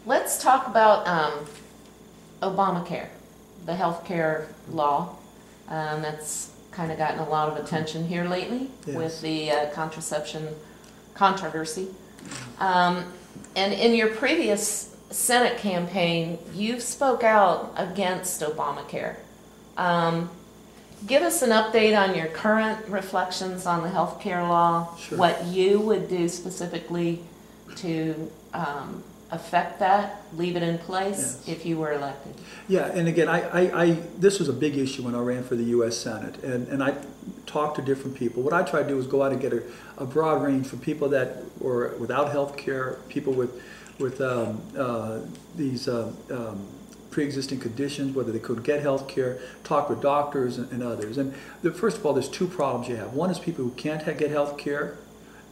Let's talk about Obamacare, the health care law. That's kind of gotten a lot of attention here lately. Yes. With the contraception controversy. And in your previous Senate campaign, you spoke out against Obamacare. Give us an update on your current reflections on the health care law, sure. What you would do specifically to affect that, leave it in place, yes. If you were elected. Yeah, and again, this was a big issue when I ran for the U.S. Senate, and I talked to different people. What I tried to do was go out and get a broad range for people that were without health care, people with these pre-existing conditions, whether they could get health care, talk with doctors and others. And first of all, there's two problems you have. One is people who can't get health care,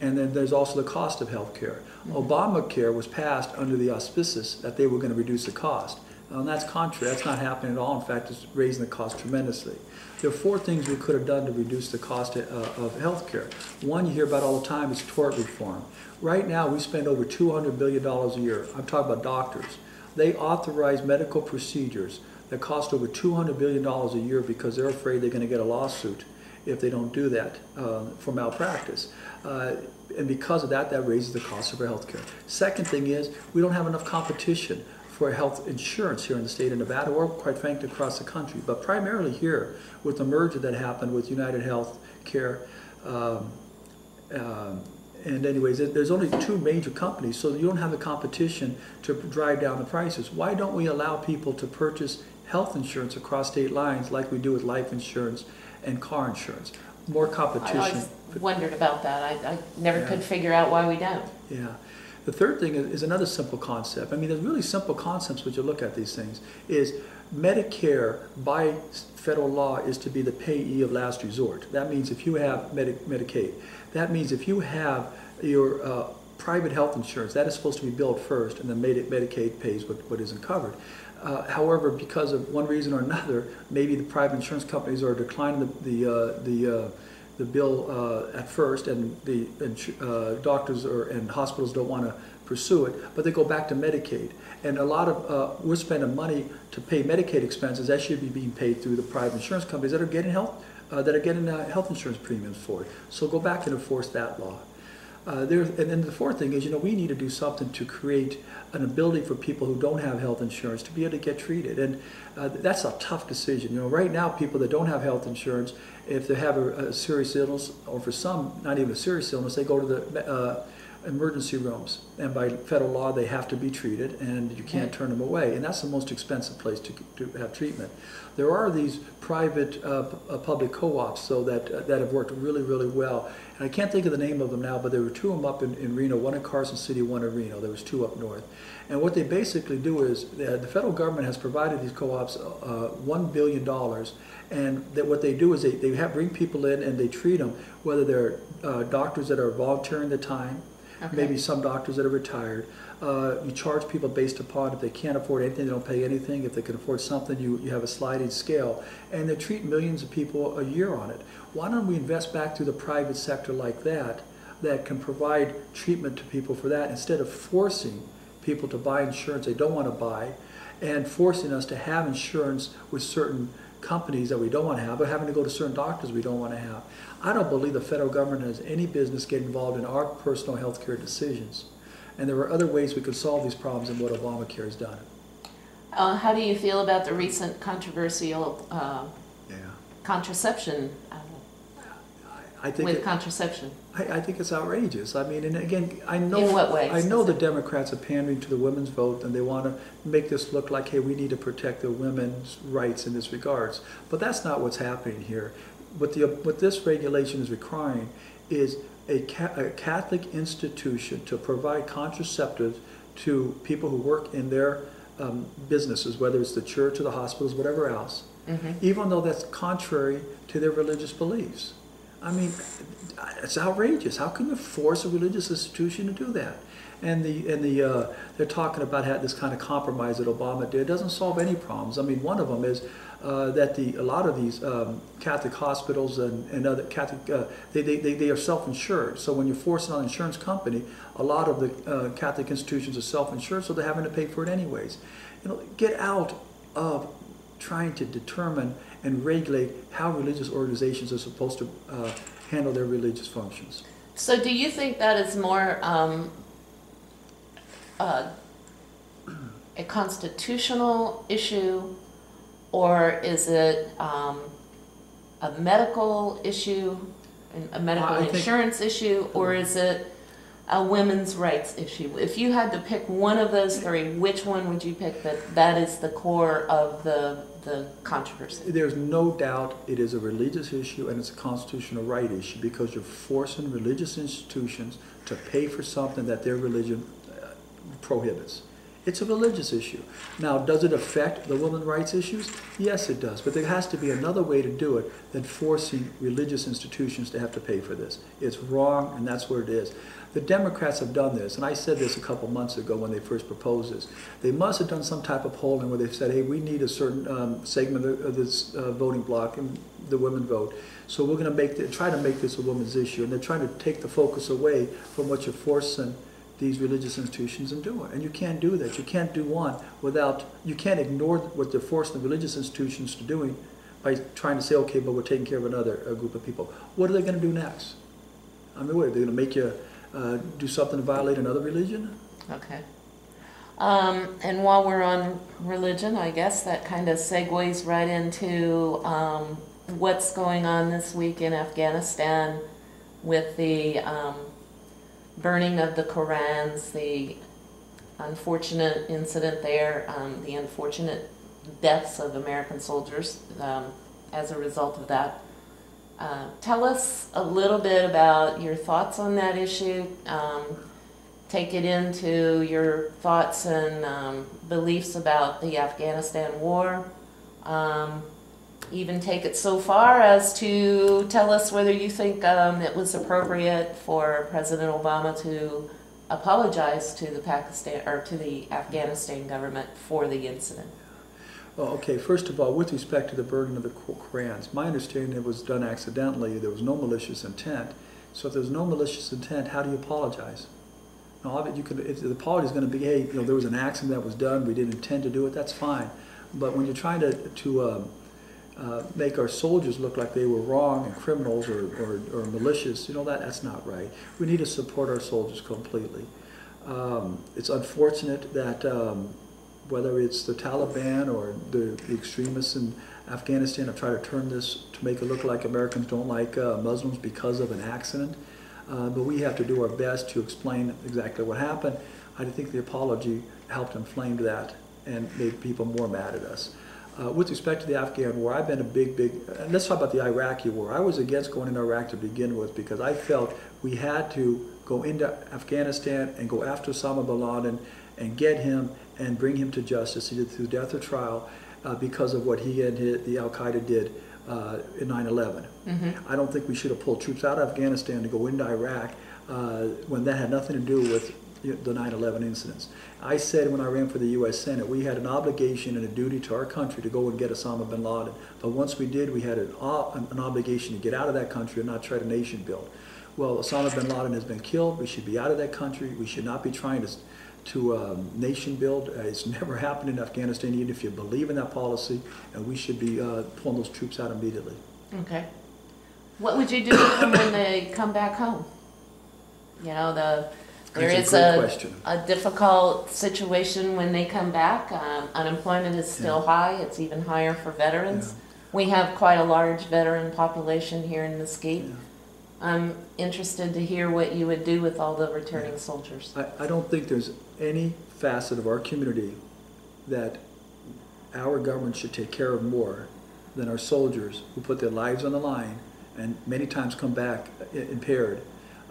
and then there's also the cost of health care. Mm-hmm. Obamacare was passed under the auspices that they were going to reduce the cost. And that's contrary. That's not happening at all. In fact, it's raising the cost tremendously. There are four things we could have done to reduce the cost of health care. One you hear about all the time is tort reform. Right now, we spend over $200 billion a year. I'm talking about doctors. They authorize medical procedures that cost over $200 billion a year because they're afraid they're going to get a lawsuit if they don't do that for malpractice. And because of that, that raises the cost of our health care. Second thing is, we don't have enough competition for health insurance here in the state of Nevada, or quite frankly across the country. But primarily here, with the merger that happened with United Health Care, and anyways, there's only two major companies, so you don't have the competition to drive down the prices. Why don't we allow people to purchase health insurance across state lines like we do with life insurance and car insurance? More competition. I always wondered about that. I never could figure out why we don't. Yeah. The third thing is another simple concept. I mean, there's really simple concepts when you look at these things. Is Medicare, by federal law, is to be the payee of last resort. That means if you have Medicaid, that means if you have your private health insurance, that is supposed to be billed first, and then Medicaid pays what isn't covered. However, because of one reason or another, maybe the private insurance companies are declining the bill at first, and the doctors and hospitals don't want to pursue it, but they go back to Medicaid. And a lot of we're spending money to pay Medicaid expenses that should be being paid through the private insurance companies that are getting health insurance premiums for it. So go back and enforce that law. And then the fourth thing is, we need to do something to create an ability for people who don't have health insurance to be able to get treated. And that's a tough decision. Right now, people that don't have health insurance, if they have a serious illness, or for some, not even a serious illness, they go to the emergency rooms. And by federal law, they have to be treated, and you can't turn them away. And that's the most expensive place to have treatment. There are these private public co-ops that have worked really, really well. And I can't think of the name of them now, but there were two of them up in Reno, one in Carson City, one in Reno. There was two up north. And what they basically do is, the federal government has provided these co-ops $1 billion. And what they do is they bring people in and they treat them, whether they're doctors that are volunteering the time, maybe some doctors that are retired. You charge people based upon if they can't afford anything, they don't pay anything. If they can afford something, you have a sliding scale. And they treat millions of people a year on it. Why don't we invest back through the private sector like that can provide treatment to people for that, instead of forcing people to buy insurance they don't want to buy, and forcing us to have insurance with certain companies that we don't want to have, but having to go to certain doctors we don't want to have. I don't believe the federal government has any business getting involved in our personal health care decisions. And there are other ways we could solve these problems than what Obamacare has done. How do you feel about the recent controversial contraception? I think it's outrageous. I mean, and again, I know. In what way? I know the Democrats are pandering to the women's vote, and they want to make this look like, hey, we need to protect the women's rights in this regards. But that's not what's happening here. What this regulation is requiring is a Catholic institution to provide contraceptives to people who work in their businesses, whether it's the church or the hospitals, whatever else, even though that's contrary to their religious beliefs. I mean, it's outrageous. How can you force a religious institution to do that? And they're talking about how this kind of compromise that Obama did doesn't solve any problems. I mean, one of them is that a lot of these Catholic hospitals and other Catholic they are self-insured. So when you're forcing on an insurance company, a lot of the Catholic institutions are self-insured, so they're having to pay for it anyways. You know, get out of trying to determine and regulate how religious organizations are supposed to handle their religious functions. So do you think that is more a constitutional issue, or is it a medical issue, a medical insurance issue, or is it a women's rights issue? If you had to pick one of those three, which one would you pick that is the core of the controversy? There's no doubt it is a religious issue and it's a constitutional right issue, because you're forcing religious institutions to pay for something that their religion prohibits. It's a religious issue. Now, does it affect the women's rights issues? Yes, it does. But there has to be another way to do it than forcing religious institutions to have to pay for this. It's wrong, and that's where it is. The Democrats have done this, and I said this a couple months ago when they first proposed this. They must have done some type of polling where they've said, hey, we need a certain segment of this voting bloc and the women vote. So we're going to try to make this a women's issue. And they're trying to take the focus away from what you're forcing these religious institutions and doing. And you can't do that. You can't do one without, you can't ignore what they're forcing the religious institutions to doing by trying to say, okay, but we're taking care of another group of people. What are they going to do next? I mean, what, are they going to make you do something to violate another religion? Okay. And while we're on religion, I guess that kind of segues right into what's going on this week in Afghanistan with the burning of the Korans, the unfortunate incident there, the unfortunate deaths of American soldiers as a result of that. Tell us a little bit about your thoughts on that issue. Take it into your thoughts and beliefs about the Afghanistan war. Even take it so far as to tell us whether you think it was appropriate for President Obama to apologize to the the Afghanistan government for the incident. Well, okay, first of all, with respect to the burning of the Korans, my understanding it was done accidentally. There was no malicious intent. So if there's no malicious intent, how do you apologize? Now, if the apology is going to be, hey, you know, there was an accident that was done, we didn't intend to do it, that's fine. But when you're trying to make our soldiers look like they were wrong and criminals or malicious, you know, that's not right. We need to support our soldiers completely. It's unfortunate that whether it's the Taliban or the extremists in Afghanistan have tried to turn this to make it look like Americans don't like Muslims because of an accident. But we have to do our best to explain exactly what happened. I think the apology helped inflame that and made people more mad at us. With respect to the Afghan war, I've been a big, let's talk about the Iraqi war. I was against going into Iraq to begin with because I felt we had to go into Afghanistan and go after Osama bin Laden and get him and bring him to justice, either through death or trial, because of what he and the Al-Qaeda did in 9/11. Mm-hmm. I don't think we should have pulled troops out of Afghanistan to go into Iraq when that had nothing to do with the 9/11 incidents. I said when I ran for the U.S. Senate, we had an obligation and a duty to our country to go and get Osama bin Laden. But once we did, we had an obligation to get out of that country and not try to nation build. Well, Osama bin Laden has been killed. We should be out of that country. We should not be trying to nation build. It's never happened in Afghanistan, even if you believe in that policy, and we should be pulling those troops out immediately. Okay. What would you do with them when they come back home? You know, there is a difficult situation when they come back. Unemployment is still high. It's even higher for veterans. Yeah. We have quite a large veteran population here in Mesquite. Yeah. I'm interested to hear what you would do with all the returning soldiers. I don't think there's any facet of our community that our government should take care of more than our soldiers who put their lives on the line and many times come back impaired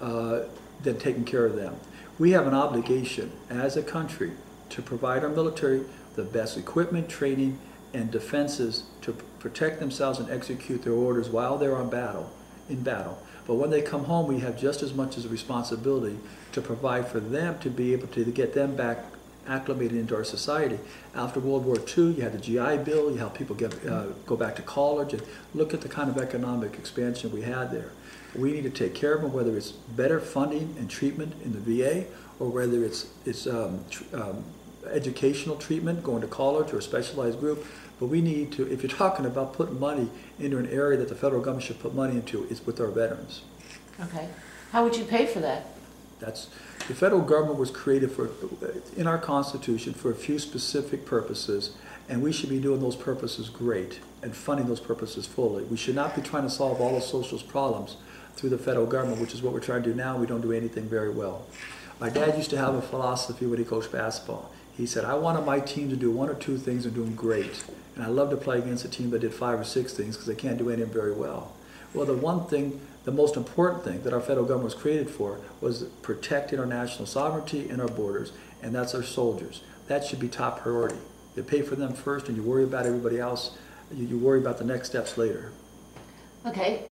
than taking care of them. We have an obligation as a country to provide our military the best equipment, training, and defenses to protect themselves and execute their orders while they're on battle in battle. But when they come home, we have just as much as a responsibility to provide for them, to be able to get them back acclimated into our society. After World War II, you had the GI Bill, you had people go back to college, and look at the kind of economic expansion we had there. We need to take care of them, whether it's better funding and treatment in the VA, or whether it's educational treatment, going to college or a specialized group. But we need to, if you're talking about putting money into an area that the federal government should put money into, it's with our veterans. Okay. How would you pay for that? The federal government was created in our Constitution for a few specific purposes, and we should be doing those purposes great and funding those purposes fully. We should not be trying to solve all of socialist problems through the federal government, which is what we're trying to do now. We don't do anything very well. My dad used to have a philosophy when he coached basketball. He said, I wanted my team to do one or two things and do them great. And I love to play against a team that did 5 or 6 things because they can't do any of them very well. Well, the most important thing that our federal government was created for was protecting our national sovereignty and our borders, and that's our soldiers. That should be top priority. You pay for them first and you worry about everybody else. You worry about the next steps later. Okay.